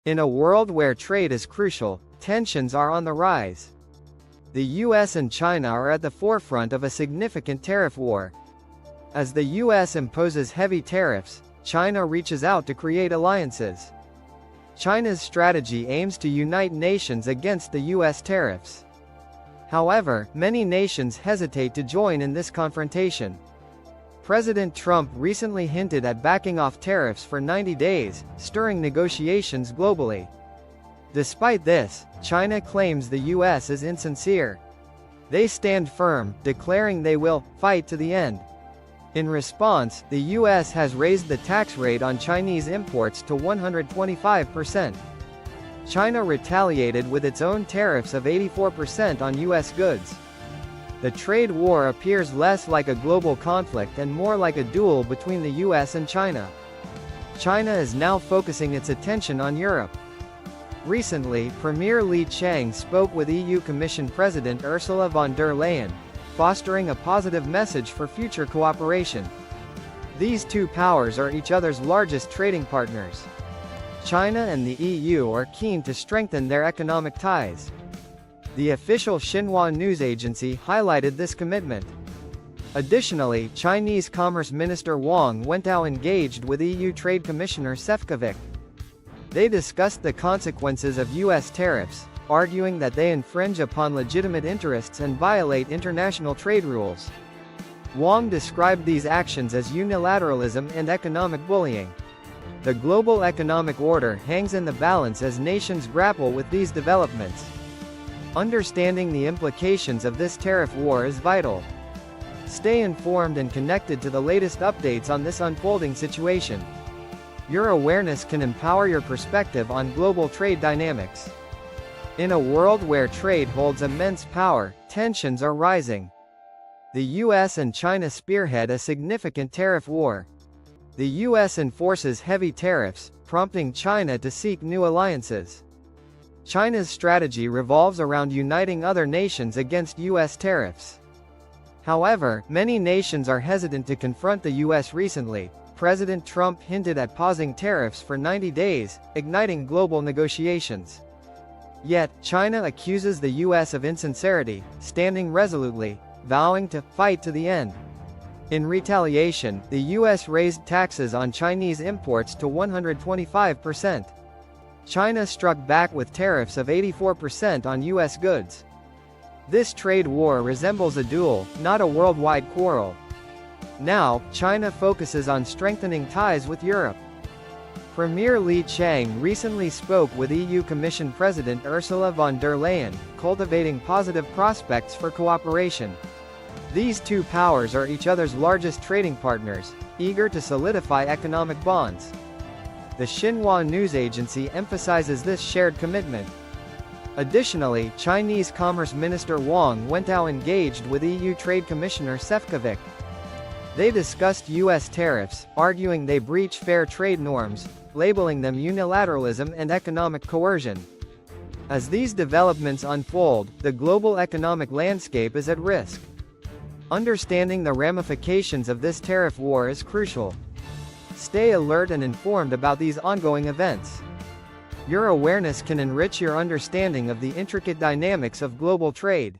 In a world where trade is crucial, tensions are on the rise. The US and China are at the forefront of a significant tariff war. As the US imposes heavy tariffs, China reaches out to create alliances. China's strategy aims to unite nations against the US tariffs. However, many nations hesitate to join in this confrontation. President Trump recently hinted at backing off tariffs for 90 days, stirring negotiations globally. Despite this, China claims the US is insincere. They stand firm, declaring they will fight to the end. In response, the US has raised the tax rate on Chinese imports to 125%. China retaliated with its own tariffs of 84% on US goods. The trade war appears less like a global conflict and more like a duel between the US and China. China is now focusing its attention on Europe. Recently, Premier Li Qiang spoke with EU Commission President Ursula von der Leyen, fostering a positive message for future cooperation. These two powers are each other's largest trading partners. China and the EU are keen to strengthen their economic ties. The official Xinhua news agency highlighted this commitment. Additionally, Chinese Commerce Minister Wang Wentao engaged with EU Trade Commissioner Šefčovič. They discussed the consequences of US tariffs, arguing that they infringe upon legitimate interests and violate international trade rules. Wang described these actions as unilateralism and economic bullying. The global economic order hangs in the balance as nations grapple with these developments. Understanding the implications of this tariff war is vital. Stay informed and connected to the latest updates on this unfolding situation. Your awareness can empower your perspective on global trade dynamics. In a world where trade holds immense power, tensions are rising. The US and China spearhead a significant tariff war. The US enforces heavy tariffs, prompting China to seek new alliances. China's strategy revolves around uniting other nations against US tariffs. However, many nations are hesitant to confront the US recently. President Trump hinted at pausing tariffs for 90 days, igniting global negotiations. Yet, China accuses the US of insincerity, standing resolutely, vowing to fight to the end. In retaliation, the US raised taxes on Chinese imports to 125%. China struck back with tariffs of 84% on US goods. This trade war resembles a duel, not a worldwide quarrel. Now, China focuses on strengthening ties with Europe. Premier Li Qiang recently spoke with EU Commission President Ursula von der Leyen, cultivating positive prospects for cooperation. These two powers are each other's largest trading partners, eager to solidify economic bonds. The Xinhua news agency emphasizes this shared commitment. Additionally, Chinese Commerce Minister Wang Wentao engaged with EU Trade Commissioner Šefčovič. They discussed US tariffs, arguing they breach fair trade norms, labeling them unilateralism and economic coercion. As these developments unfold, the global economic landscape is at risk. Understanding the ramifications of this tariff war is crucial. Stay alert and informed about these ongoing events. Your awareness can enrich your understanding of the intricate dynamics of global trade.